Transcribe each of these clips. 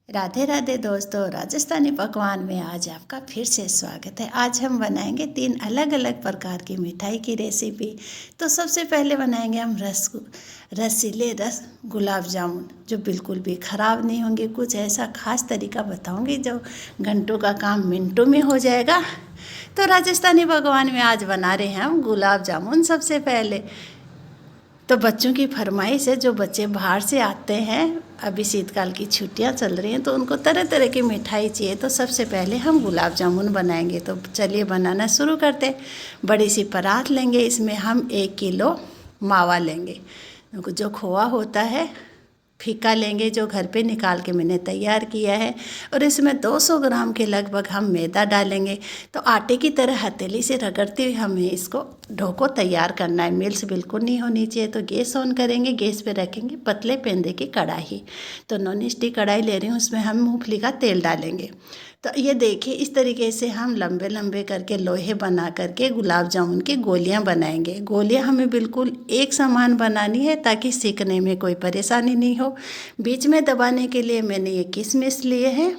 राधे राधे दोस्तों, राजस्थानी पकवान में आज आपका फिर से स्वागत है। आज हम बनाएंगे 3 अलग अलग प्रकार की मिठाई की रेसिपी। तो सबसे पहले बनाएंगे हम रसीले गुलाब जामुन, जो बिल्कुल भी ख़राब नहीं होंगे। कुछ ऐसा खास तरीका बताऊंगी जो घंटों का काम मिनटों में हो जाएगा। तो राजस्थानी पकवान में आज बना रहे हैं हम गुलाब जामुन। सबसे पहले तो बच्चों की फरमाइश है, जो बच्चे बाहर से आते हैं, अभी शीतकाल की छुट्टियां चल रही हैं तो उनको तरह तरह की मिठाई चाहिए। तो सबसे पहले हम गुलाब जामुन बनाएंगे। तो चलिए बनाना शुरू करते हैं। बड़ी सी परात लेंगे, इसमें हम 1 किलो मावा लेंगे। जो खोआ होता है फीका लेंगे, जो घर पे निकाल के मैंने तैयार किया है, और इसमें 200 ग्राम के लगभग हम मैदा डालेंगे। तो आटे की तरह हथेली से रगड़ते हुए हमें इसको डो को तैयार करना है। मिल्स बिल्कुल नहीं होनी चाहिए। तो गैस ऑन करेंगे, गैस पे रखेंगे पतले पेंदे की कढ़ाई। तो नॉन स्टिक कढ़ाई ले रही हूँ, उसमें हम मूंगफली का तेल डालेंगे। तो ये देखिए, इस तरीके से हम लंबे लंबे करके लोहे बना करके गुलाब जामुन की गोलियां बनाएंगे। गोलियां हमें बिल्कुल एक समान बनानी है ताकि सेकने में कोई परेशानी नहीं हो। बीच में दबाने के लिए मैंने ये किशमिश लिए हैं।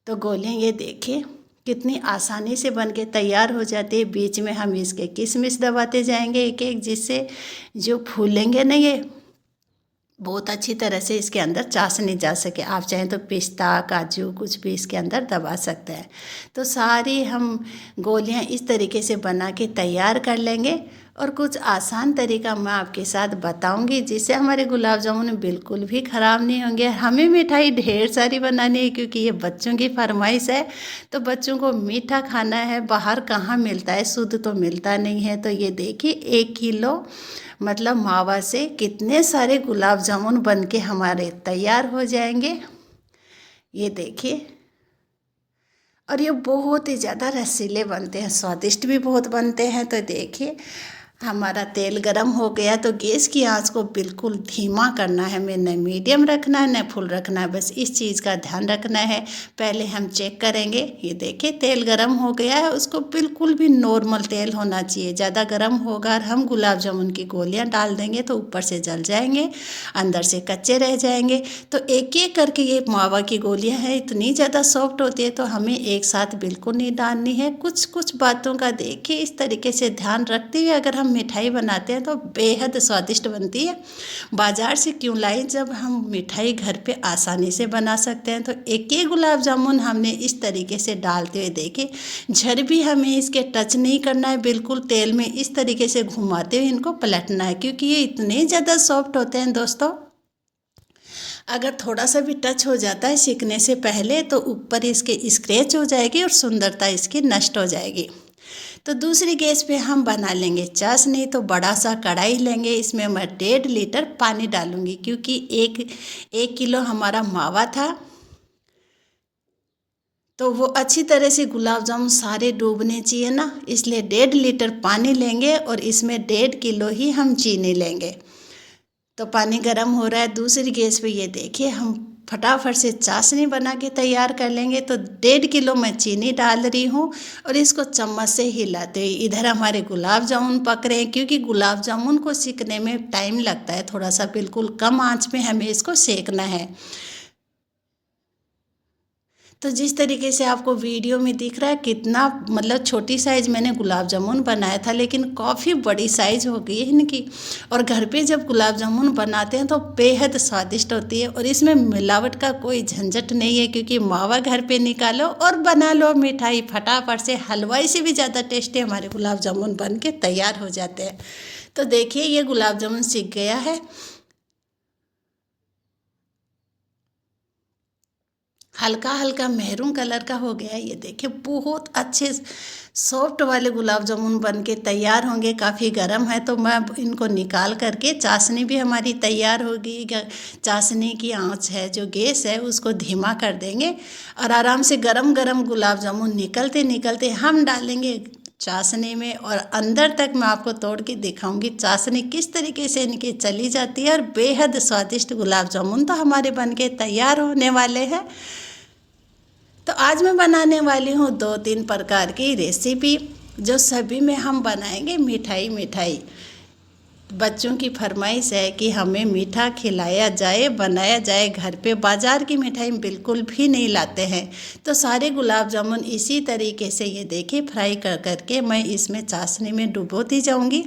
तो गोलियां ये देखिए कितनी आसानी से बन के तैयार हो जाती है। बीच में हम इसके किशमिश दबाते जाएंगे एक एक, जिससे जो फूलेंगे नहीं, ये बहुत अच्छी तरह से इसके अंदर चाशनी जा सके। आप चाहें तो पिस्ता काजू कुछ भी इसके अंदर दबा सकते हैं। तो सारी हम गोलियां इस तरीके से बना के तैयार कर लेंगे। और कुछ आसान तरीका मैं आपके साथ बताऊंगी, जिससे हमारे गुलाब जामुन बिल्कुल भी ख़राब नहीं होंगे। हमें मिठाई ढेर सारी बनानी है क्योंकि ये बच्चों की फरमाइश है। तो बच्चों को मीठा खाना है, बाहर कहाँ मिलता है, शुद्ध तो मिलता नहीं है। तो ये देखिए 1 किलो मतलब मावा से कितने सारे गुलाब जामुन बन के हमारे तैयार हो जाएंगे। ये देखिए, और ये बहुत ही ज़्यादा रसीले बनते हैं, स्वादिष्ट भी बहुत बनते हैं। तो देखिए हमारा तेल गरम हो गया। तो गैस की आंच को बिल्कुल धीमा करना है, हमें न मीडियम रखना है न फुल रखना है, बस इस चीज़ का ध्यान रखना है। पहले हम चेक करेंगे। ये देखिए तेल गरम हो गया है, उसको बिल्कुल भी नॉर्मल तेल होना चाहिए। ज़्यादा गरम होगा और हम गुलाब जामुन की गोलियां डाल देंगे तो ऊपर से जल जाएंगे, अंदर से कच्चे रह जाएंगे। तो एक एक करके ये मावा की गोलियां हैं, इतनी ज़्यादा सॉफ्ट होती है, तो हमें एक साथ बिल्कुल नहीं डालनी है। कुछ कुछ बातों का देखिए इस तरीके से ध्यान रखते हुए अगर हम मिठाई बनाते हैं तो बेहद स्वादिष्ट बनती है। बाजार से क्यों लाई, जब हम मिठाई घर पे आसानी से बना सकते हैं। तो एक एक गुलाब जामुन हमने इस तरीके से डालते हुए देखे, झर भी हमें इसके टच नहीं करना है, बिल्कुल तेल में इस तरीके से घुमाते हुए इनको पलटना है, क्योंकि ये इतने ज़्यादा सॉफ्ट होते हैं दोस्तों। अगर थोड़ा सा भी टच हो जाता है सीखने से पहले तो ऊपर इसके स्क्रैच हो जाएगी और सुंदरता इसकी नष्ट हो जाएगी। तो दूसरी गैस पे हम बना लेंगे चाशनी। तो बड़ा सा कढ़ाई लेंगे, इसमें मैं 1.5 लीटर पानी डालूंगी, क्योंकि एक किलो हमारा मावा था तो वो अच्छी तरह से गुलाब जामुन सारे डूबने चाहिए ना, इसलिए 1.5 लीटर पानी लेंगे और इसमें 1.5 किलो ही हम चीनी लेंगे। तो पानी गर्म हो रहा है। दूसरी गैस पे ये देखिए हम फटाफट से चाशनी बना के तैयार कर लेंगे। तो 1.5 किलो मैं चीनी डाल रही हूँ और इसको चम्मच से हिलाते हुए इधर हमारे गुलाब जामुन पक रहे हैं, क्योंकि गुलाब जामुन को सीखने में टाइम लगता है थोड़ा सा, बिल्कुल कम आंच में हमें इसको सेकना है। तो जिस तरीके से आपको वीडियो में दिख रहा है, कितना मतलब छोटी साइज़ मैंने गुलाब जामुन बनाया था, लेकिन काफ़ी बड़ी साइज़ हो गई है इनकी। और घर पे जब गुलाब जामुन बनाते हैं तो बेहद स्वादिष्ट होती है, और इसमें मिलावट का कोई झंझट नहीं है, क्योंकि मावा घर पे निकालो और बना लो मिठाई फटाफट से। हलवाई से भी ज़्यादा टेस्टी हमारे गुलाब जामुन बन के तैयार हो जाते हैं। तो देखिए ये गुलाब जामुन सीख गया है, हल्का हल्का मैरून कलर का हो गया है। ये देखिए बहुत अच्छे सॉफ्ट वाले गुलाब जामुन बन के तैयार होंगे। काफ़ी गर्म है तो मैं इनको निकाल करके, चाशनी भी हमारी तैयार होगी। चाशनी की आंच है, जो गैस है उसको धीमा कर देंगे और आराम से गरम गरम गुलाब जामुन निकलते निकलते हम डालेंगे चाशनी में, और अंदर तक मैं आपको तोड़ के दिखाऊंगी चाशनी किस तरीके से इनकी चली जाती है। और बेहद स्वादिष्ट गुलाब जामुन तो हमारे बन के तैयार होने वाले हैं। तो आज मैं बनाने वाली हूँ 2-3 प्रकार की रेसिपी, जो सभी में हम बनाएंगे मिठाई मिठाई। बच्चों की फरमाइश है कि हमें मीठा खिलाया जाए, बनाया जाए घर पे। बाज़ार की मिठाई बिल्कुल भी नहीं लाते हैं। तो सारे गुलाब जामुन इसी तरीके से ये देखिए फ्राई कर करके मैं इसमें चाशनी में डुबोती जाऊंगी।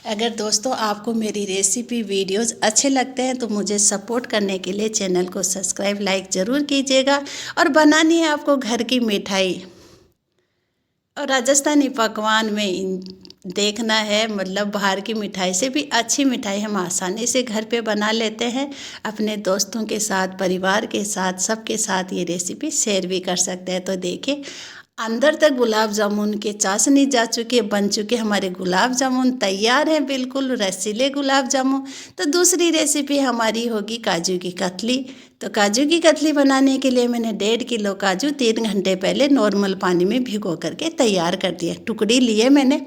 अगर दोस्तों आपको मेरी रेसिपी वीडियोस अच्छे लगते हैं तो मुझे सपोर्ट करने के लिए चैनल को सब्सक्राइब लाइक ज़रूर कीजिएगा। और बनानी है आपको घर की मिठाई और राजस्थानी पकवान में देखना है, मतलब बाहर की मिठाई से भी अच्छी मिठाई हम आसानी से घर पे बना लेते हैं। अपने दोस्तों के साथ, परिवार के साथ, सबके साथ ये रेसिपी शेयर भी कर सकते हैं। तो देखिए अंदर तक गुलाब जामुन के चाशनी जा चुके, बन चुके हमारे गुलाब जामुन तैयार हैं, बिल्कुल रसीले गुलाब जामुन। तो दूसरी रेसिपी हमारी होगी काजू की कतली। तो काजू की कतली बनाने के लिए मैंने 1.5 किलो काजू 3 घंटे पहले नॉर्मल पानी में भिगो करके तैयार कर दिया। टुकड़ी लिए मैंने,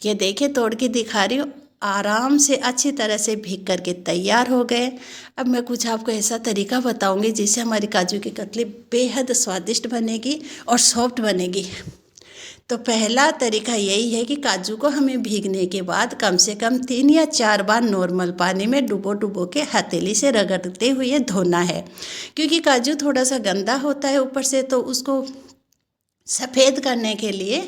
ये देखिए तोड़ के दिखा रही हूँ। आराम से अच्छी तरह से भीग करके तैयार हो गए। अब मैं कुछ आपको ऐसा तरीका बताऊंगी जिससे हमारी काजू की कतली बेहद स्वादिष्ट बनेगी और सॉफ्ट बनेगी। तो पहला तरीका यही है कि काजू को हमें भीगने के बाद कम से कम 3 या 4 बार नॉर्मल पानी में डुबो डुबो के हथेली से रगड़ते हुए धोना है, क्योंकि काजू थोड़ा सा गंदा होता है ऊपर से। तो उसको सफ़ेद करने के लिए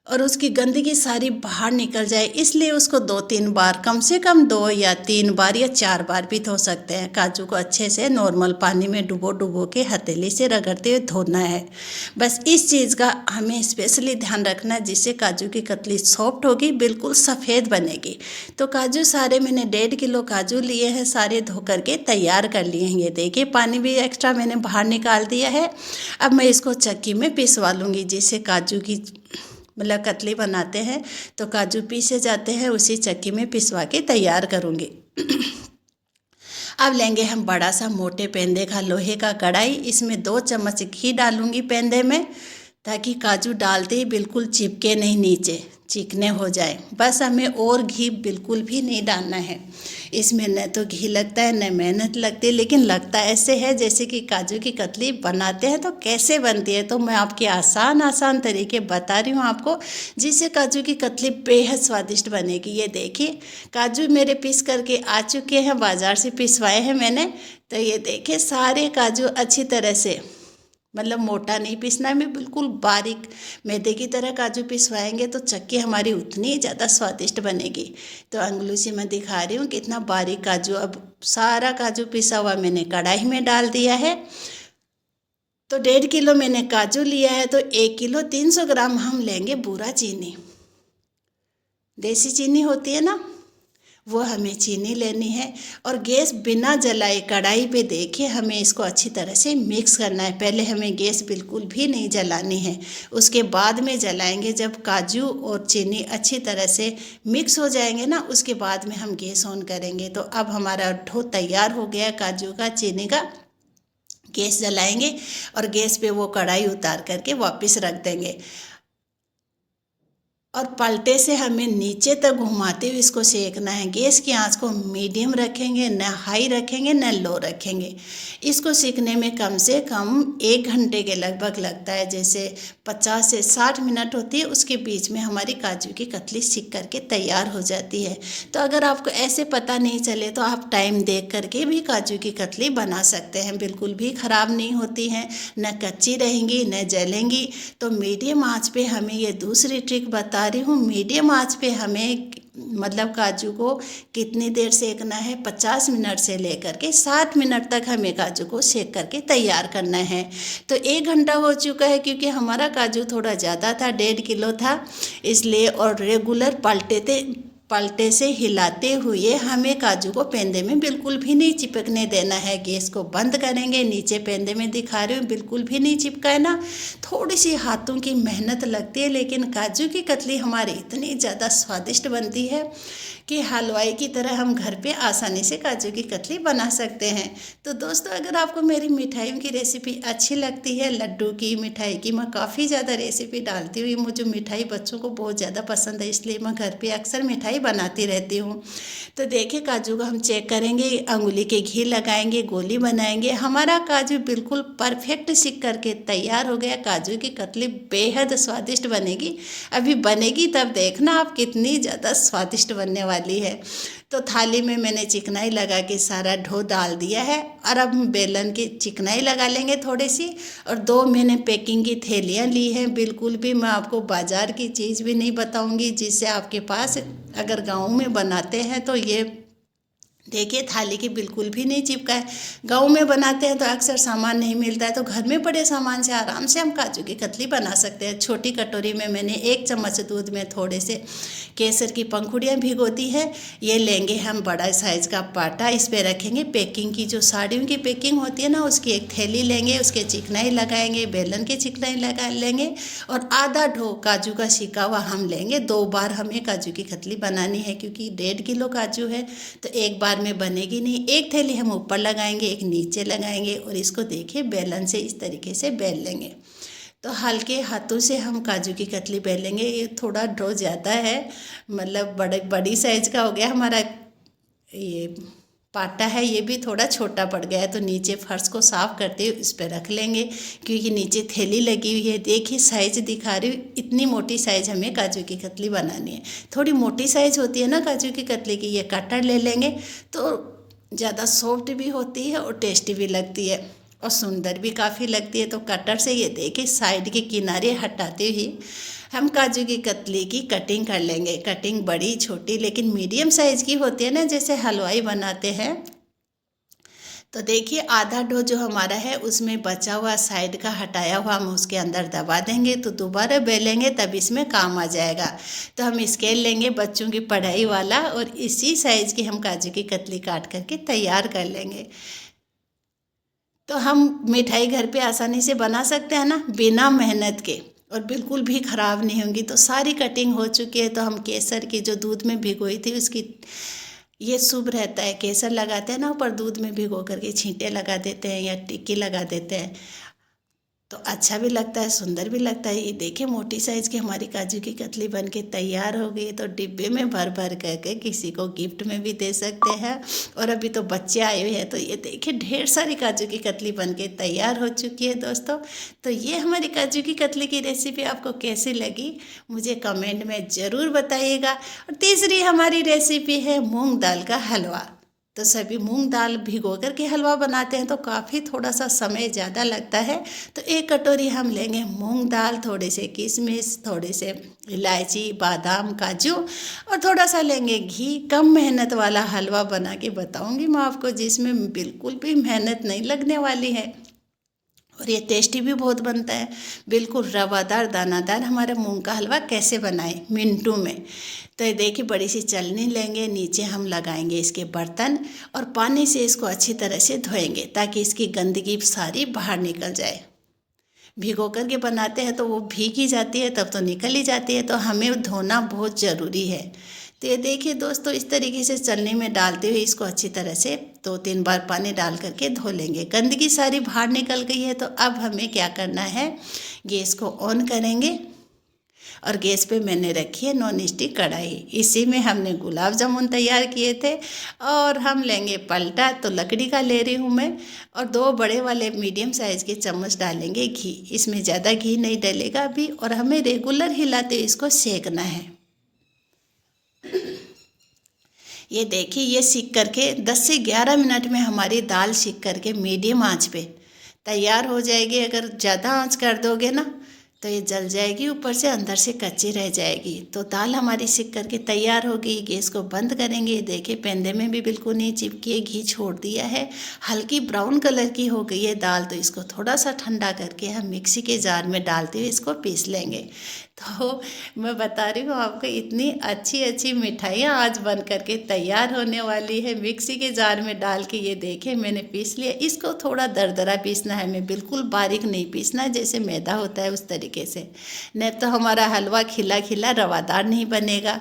और उसकी गंदगी सारी बाहर निकल जाए, इसलिए उसको 2-3 बार, कम से कम 2 या 3 बार या 4 बार भी धो सकते हैं। काजू को अच्छे से नॉर्मल पानी में डुबो डुबो के हथेली से रगड़ते हुए धोना है। बस इस चीज़ का हमें स्पेशली ध्यान रखना है, जिससे काजू की कतली सॉफ्ट होगी, बिल्कुल सफ़ेद बनेगी। तो काजू सारे मैंने 1.5 किलो काजू लिए हैं, सारे धो करके तैयार कर लिए हैं। ये देखिए पानी भी एक्स्ट्रा मैंने बाहर निकाल दिया है। अब मैं इसको चक्की में पिसवा लूँगी, जिससे काजू की मतलब कतली बनाते हैं तो काजू पीसे जाते हैं, उसी चक्की में पिसवा के तैयार करूँगी। अब लेंगे हम बड़ा सा मोटे पेंदे का लोहे का कढ़ाई। इसमें 2 चम्मच घी डालूँगी पेंदे में, ताकि काजू डालते ही बिल्कुल चिपके नहीं, नीचे चिकने हो जाए। बस हमें और घी बिल्कुल भी नहीं डालना है इसमें। न तो घी लगता है न मेहनत लगती है, लेकिन लगता ऐसे है जैसे कि काजू की कतली बनाते हैं तो कैसे बनती है। तो मैं आपके आसान तरीके बता रही हूँ आपको, जिससे काजू की कतली बेहद स्वादिष्ट बनेगी। ये देखिए काजू मेरे पीस करके आ चुके हैं, बाज़ार से पिसवाए हैं मैंने। तो ये देखिए सारे काजू अच्छी तरह से, मतलब मोटा नहीं पीसना है, बिल्कुल बारीक मैदे की तरह काजू पिसवाएंगे तो चक्की हमारी उतनी ज़्यादा स्वादिष्ट बनेगी। तो अंगुली से मैं दिखा रही हूँ कितना बारीक काजू। अब सारा काजू पिसा हुआ मैंने कढ़ाई में डाल दिया है। तो 1.5 किलो मैंने काजू लिया है, तो 1 किलो 300 ग्राम हम लेंगे बूरा चीनी। देसी चीनी होती है ना, वो हमें चीनी लेनी है। और गैस बिना जलाए कढ़ाई पे देखिए हमें इसको अच्छी तरह से मिक्स करना है। पहले हमें गैस बिल्कुल भी नहीं जलानी है, उसके बाद में जलाएंगे। जब काजू और चीनी अच्छी तरह से मिक्स हो जाएंगे ना, उसके बाद में हम गैस ऑन करेंगे। तो अब हमारा डो तैयार हो गया काजू का, चीनी का। गैस जलाएंगे और गैस पे वो कढ़ाई उतार करके वापस रख देंगे, और पलटे से हमें नीचे तक घुमाते हुए इसको सेकना है। गैस की आंच को मीडियम रखेंगे, न हाई रखेंगे न लो रखेंगे। इसको सेकने में कम से कम 1 घंटे के लगभग लगता है। जैसे 50 से 60 मिनट होती है, उसके बीच में हमारी काजू की कतली सिक करके तैयार हो जाती है। तो अगर आपको ऐसे पता नहीं चले तो आप टाइम देख करके भी काजू की कतली बना सकते हैं, बिल्कुल भी ख़राब नहीं होती हैं, न कच्ची रहेंगी न जलेंगी। तो मीडियम आँच पे हमें, ये दूसरी ट्रिक बता रही हूँ, मीडियम आंच पे हमें मतलब काजू को कितनी देर सेकना है, 50 मिनट से लेकर के 60 मिनट तक हमें काजू को सेक करके तैयार करना है। तो 1 घंटा हो चुका है, क्योंकि हमारा काजू थोड़ा ज़्यादा था, 1.5 किलो था इसलिए। और रेगुलर पलटे से हिलाते हुए हमें काजू को पेंदे में बिल्कुल भी नहीं चिपकने देना है। गैस को बंद करेंगे, नीचे पेंदे में दिखा रही हूँ बिल्कुल भी नहीं चिपका है ना। थोड़ी सी हाथों की मेहनत लगती है, लेकिन काजू की कतली हमारी इतनी ज़्यादा स्वादिष्ट बनती है कि हलवाई की तरह हम घर पे आसानी से काजू की कतली बना सकते हैं। तो दोस्तों अगर आपको मेरी मिठाइयों की रेसिपी अच्छी लगती है, लड्डू की, मिठाई की, मैं काफ़ी ज़्यादा रेसिपी डालती हुई, मुझे मिठाई बच्चों को बहुत ज़्यादा पसंद है, इसलिए मैं घर पे अक्सर मिठाई ही बनाती रहती हूँ। तो देखिए काजू को हम चेक करेंगे, अंगुली के घी लगाएंगे, गोली बनाएंगे, हमारा काजू बिल्कुल परफेक्ट सिक करके तैयार हो गया। काजू की कतली बेहद स्वादिष्ट बनेगी। अभी बनेगी तब देखना आप कितनी ज़्यादा स्वादिष्ट बनने वाली है। तो थाली में मैंने चिकनाई लगा के सारा डो डाल दिया है और अब हम बेलन की चिकनाई लगा लेंगे थोड़ी सी। और 2 मैंने पैकिंग की थैलियाँ ली हैं। बिल्कुल भी मैं आपको बाज़ार की चीज़ भी नहीं बताऊंगी, जिससे आपके पास अगर गाँव में बनाते हैं तो ये देखिए थाली की बिल्कुल भी नहीं चिपका है। गाँव में बनाते हैं तो अक्सर सामान नहीं मिलता है, तो घर में पड़े सामान से आराम से हम काजू की कतली बना सकते हैं। छोटी कटोरी में मैंने 1 चम्मच दूध में थोड़े से केसर की पंखुड़ियाँ भिगो दी है। ये लेंगे हम बड़ा साइज़ का पाटा, इस पे रखेंगे। पैकिंग की जो साड़ियों की पैकिंग होती है ना, उसकी एक थैली लेंगे, उसके चिकनाई लगाएंगे, बेलन की चिकनाई लगा लेंगे और आधा ढो काजू का छिका हुआ हम लेंगे। 2 बार हमें काजू की कतली बनानी है, क्योंकि 1.5 किलो काजू है तो एक बार में बनेगी नहीं। एक थैली हम ऊपर लगाएंगे, एक नीचे लगाएंगे और इसको देखिए बेलन से इस तरीके से बेल लेंगे। तो हल्के हाथों से हम काजू की कतली बेलेंगे। ये थोड़ा डो ज़्यादा है, मतलब बड़ी साइज़ का हो गया हमारा ये पाटा है, ये भी थोड़ा छोटा पड़ गया है। तो नीचे फर्श को साफ़ करते हुए इस पर रख लेंगे, क्योंकि नीचे थैली लगी हुई है। देखिए साइज़ दिखा रही हूँ, इतनी मोटी साइज़ हमें काजू की कतली बनानी है। थोड़ी मोटी साइज़ होती है ना काजू की कतली की। ये कटर ले लेंगे तो ज़्यादा सॉफ्ट भी होती है और टेस्टी भी लगती है और सुंदर भी काफ़ी लगती है। तो कटर से ये देखिए साइड के किनारे हटाते हुए हम काजू की कतली की कटिंग कर लेंगे। कटिंग बड़ी छोटी लेकिन मीडियम साइज़ की होती है ना, जैसे हलवाई बनाते हैं। तो देखिए आधा डो जो हमारा है उसमें बचा हुआ साइड का हटाया हुआ हम उसके अंदर दबा देंगे, तो दोबारा बेलेंगे तब इसमें काम आ जाएगा। तो हम स्केल लेंगे बच्चों की पढ़ाई वाला और इसी साइज़ की हम काजू की कतली काट करके तैयार कर लेंगे। तो हम मिठाई घर पे आसानी से बना सकते हैं ना, बिना मेहनत के, और बिल्कुल भी ख़राब नहीं होंगी। तो सारी कटिंग हो चुकी है। तो हम केसर की जो दूध में भिगोई थी उसकी, ये शुभ रहता है, केसर लगाते हैं ना ऊपर दूध में भिगो करके छींटे लगा देते हैं या टिक्की लगा देते हैं, तो अच्छा भी लगता है, सुंदर भी लगता है। ये देखिए मोटी साइज़ की हमारी काजू की कतली बन के तैयार हो गई। तो डिब्बे में भर भर करके किसी को गिफ्ट में भी दे सकते हैं। और अभी तो बच्चे आए हुए हैं, तो ये देखिए ढेर सारी काजू की कतली बन के तैयार हो चुकी है दोस्तों। तो ये हमारी काजू की कतली की रेसिपी आपको कैसी लगी मुझे कमेंट में ज़रूर बताइएगा। और तीसरी हमारी रेसिपी है मूँग दाल का हलवा। तो सभी मूंग दाल भिगो कर के हलवा बनाते हैं तो काफ़ी थोड़ा सा समय ज़्यादा लगता है। तो 1 कटोरी हम लेंगे मूंग दाल, थोड़े से किशमिश, थोड़े से इलायची, बादाम, काजू और थोड़ा सा लेंगे घी। कम मेहनत वाला हलवा बना के बताऊंगी मैं आपको, जिसमें बिल्कुल भी मेहनत नहीं लगने वाली है और ये टेस्टी भी बहुत बनता है। बिल्कुल रवादार दानादार हमारा मूंग का हलवा कैसे बनाएं मिनटों में। तो ये देखिए बड़ी सी चलनी लेंगे, नीचे हम लगाएंगे इसके बर्तन और पानी से इसको अच्छी तरह से धोएंगे ताकि इसकी गंदगी सारी बाहर निकल जाए। भिगो करके बनाते हैं तो वो भीग ही जाती है, तब तो निकल ही जाती है, तो हमें धोना बहुत ज़रूरी है। तो ये देखिए दोस्तों इस तरीके से चलनी में डालते हुए इसको अच्छी तरह से 2-3 बार पानी डाल करके धो लेंगे। गंदगी सारी बाहर निकल गई है। तो अब हमें क्या करना है, गैस को ऑन करेंगे और गैस पे मैंने रखी है नॉन स्टिक कढ़ाई। इसी में हमने गुलाब जामुन तैयार किए थे। और हम लेंगे पलटा, तो लकड़ी का ले रही हूँ मैं, और 2 बड़े वाले मीडियम साइज़ के चम्मच डालेंगे घी। इसमें ज़्यादा घी नहीं डलेगा अभी, और हमें रेगुलर हिलाते इसको सेकना है। ये देखिए ये सीख करके 10 से 11 मिनट में हमारी दाल सीख करके मीडियम आंच पे तैयार हो जाएगी। अगर ज़्यादा आंच कर दोगे ना तो ये जल जाएगी, ऊपर से अंदर से कच्ची रह जाएगी। तो दाल हमारी सीख करके तैयार हो गई। गैस को बंद करेंगे। देखिए पेंदे में भी बिल्कुल नहीं चिपकी है, घी छोड़ दिया है, हल्की ब्राउन कलर की हो गई है दाल। तो इसको थोड़ा सा ठंडा करके हम मिक्सी के जार में डालते हुए इसको पीस लेंगे। तो मैं बता रही हूँ आपको इतनी अच्छी अच्छी मिठाइयाँ आज बन करके तैयार होने वाली है मिक्सी के जार में डाल के। ये देखिए मैंने पीस लिया। इसको थोड़ा दरदरा पीसना है, हमें बिल्कुल बारीक नहीं पीसना है जैसे मैदा होता है उस तरीके से, नहीं तो हमारा हलवा खिला खिला रवादार नहीं बनेगा।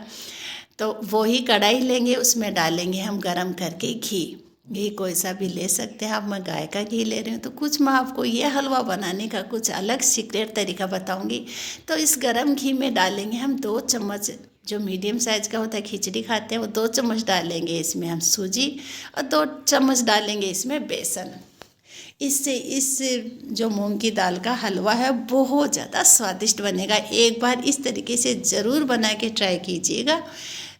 तो वही कढ़ाई लेंगे, उसमें डालेंगे हम गरम करके घी कोई सा भी ले सकते हैं आप। मैं गाय का घी ले रही हूँ। तो कुछ मैं आपको ये हलवा बनाने का कुछ अलग सीक्रेट तरीका बताऊंगी। तो इस गरम घी में डालेंगे हम 2 चम्मच जो मीडियम साइज़ का होता है खिचड़ी खाते हैं वो 2 चम्मच डालेंगे इसमें हम सूजी और 2 चम्मच डालेंगे इसमें बेसन। इससे इस जो मूंग की दाल का हलवा है बहुत ज़्यादा स्वादिष्ट बनेगा। एक बार इस तरीके से ज़रूर बना के ट्राई कीजिएगा।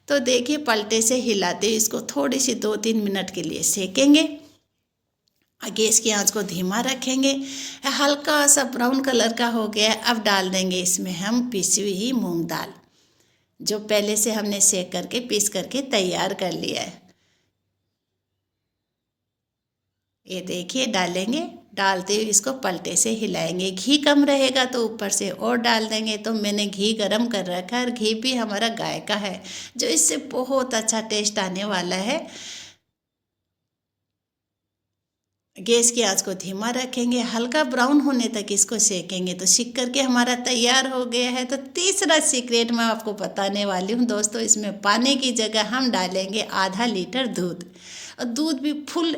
तो देखिए पलटे से हिलाते इसको थोड़ी सी 2-3 मिनट के लिए सेकेंगे। गैस की आंच को धीमा रखेंगे। हल्का सा ब्राउन कलर का हो गया। अब डाल देंगे इसमें हम पिसी हुई मूंग दाल, जो पहले से हमने सेक करके पीस करके तैयार कर लिया है। ये देखिए डालेंगे। डालते हुए इसको पलटे से हिलाएंगे। घी कम रहेगा तो ऊपर से और डाल देंगे। तो मैंने घी गरम कर रखा है और घी भी हमारा गाय का है, जो इससे बहुत अच्छा टेस्ट आने वाला है। गैस की आंच को धीमा रखेंगे। हल्का ब्राउन होने तक इसको सेकेंगे। तो सीख करके हमारा तैयार हो गया है। तो तीसरा सीक्रेट मैं आपको बताने वाली हूँ दोस्तों। इसमें पानी की जगह हम डालेंगे आधा लीटर दूध, और दूध भी फुल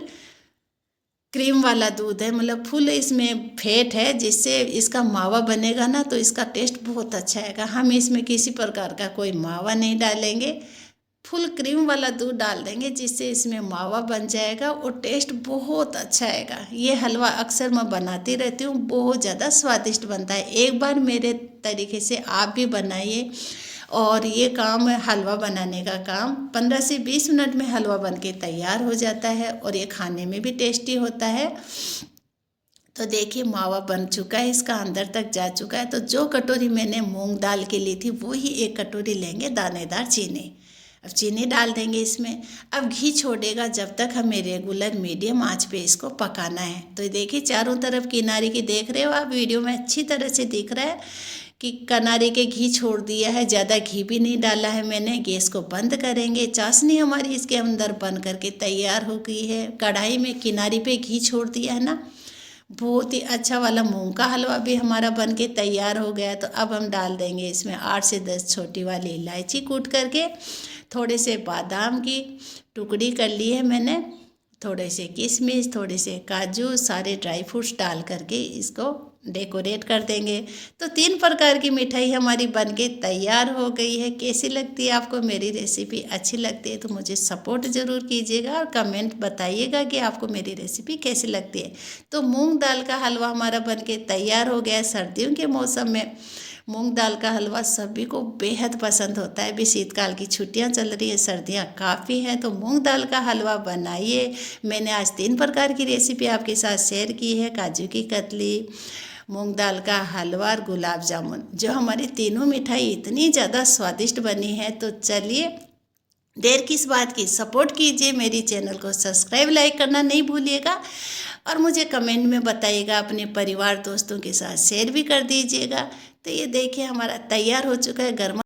क्रीम वाला दूध है, मतलब फुल इसमें फैट है, जिससे इसका मावा बनेगा ना तो इसका टेस्ट बहुत अच्छा आएगा। हम इसमें किसी प्रकार का कोई मावा नहीं डालेंगे, फुल क्रीम वाला दूध डाल देंगे, जिससे इसमें मावा बन जाएगा और टेस्ट बहुत अच्छा आएगा। ये हलवा अक्सर मैं बनाती रहती हूँ, बहुत ज़्यादा स्वादिष्ट बनता है। एक बार मेरे तरीके से आप भी बनाइए। और ये काम है हलवा बनाने का काम, 15 से 20 मिनट में हलवा बन के तैयार हो जाता है और ये खाने में भी टेस्टी होता है। तो देखिए मावा बन चुका है, इसका अंदर तक जा चुका है। तो जो कटोरी मैंने मूंग दाल की ली थी वो ही 1 कटोरी लेंगे दानेदार चीनी। अब चीनी डाल देंगे इसमें। अब घी छोड़ेगा जब तक हमें रेगुलर मीडियम आंच पे इसको पकाना है। तो देखिए चारों तरफ किनारे की देख रहे हो आप, वीडियो में अच्छी तरह से दिख रहा है कि किनारे के घी छोड़ दिया है, ज़्यादा घी भी नहीं डाला है मैंने। गैस को बंद करेंगे। चाशनी हमारी इसके अंदर बन करके तैयार हो गई है। कढ़ाई में किनारे पे घी छोड़ दिया है ना, बहुत ही अच्छा वाला मूंग का हलवा भी हमारा बन के तैयार हो गया है। तो अब हम डाल देंगे इसमें 8 से 10 छोटी वाली इलायची कूट करके, थोड़े से बादाम की टुकड़ी कर ली है मैंने, थोड़े से किशमिश, थोड़े से काजू, सारे ड्राई फ्रूट्स डाल करके इसको डेकोरेट कर देंगे। तो 3 प्रकार की मिठाई हमारी बनके तैयार हो गई है। कैसी लगती है आपको मेरी रेसिपी? अच्छी लगती है तो मुझे सपोर्ट ज़रूर कीजिएगा और कमेंट बताइएगा कि आपको मेरी रेसिपी कैसी लगती है। तो मूंग दाल का हलवा हमारा बनके तैयार हो गया है। सर्दियों के मौसम में मूंग दाल का हलवा सभी को बेहद पसंद होता है। अभी शीतकाल की छुट्टियां चल रही है, सर्दियां काफ़ी हैं, तो मूंग दाल का हलवा बनाइए। मैंने आज 3 प्रकार की रेसिपी आपके साथ शेयर की है। काजू की कतली, मूंग दाल का हलवा और गुलाब जामुन, जो हमारी तीनों मिठाई इतनी ज़्यादा स्वादिष्ट बनी है। तो चलिए देर किस बात की, सपोर्ट कीजिए। मेरी चैनल को सब्सक्राइब लाइक करना नहीं भूलिएगा और मुझे कमेंट में बताइएगा। अपने परिवार दोस्तों के साथ शेयर भी कर दीजिएगा। तो ये देखिए हमारा तैयार हो चुका है। गर्मा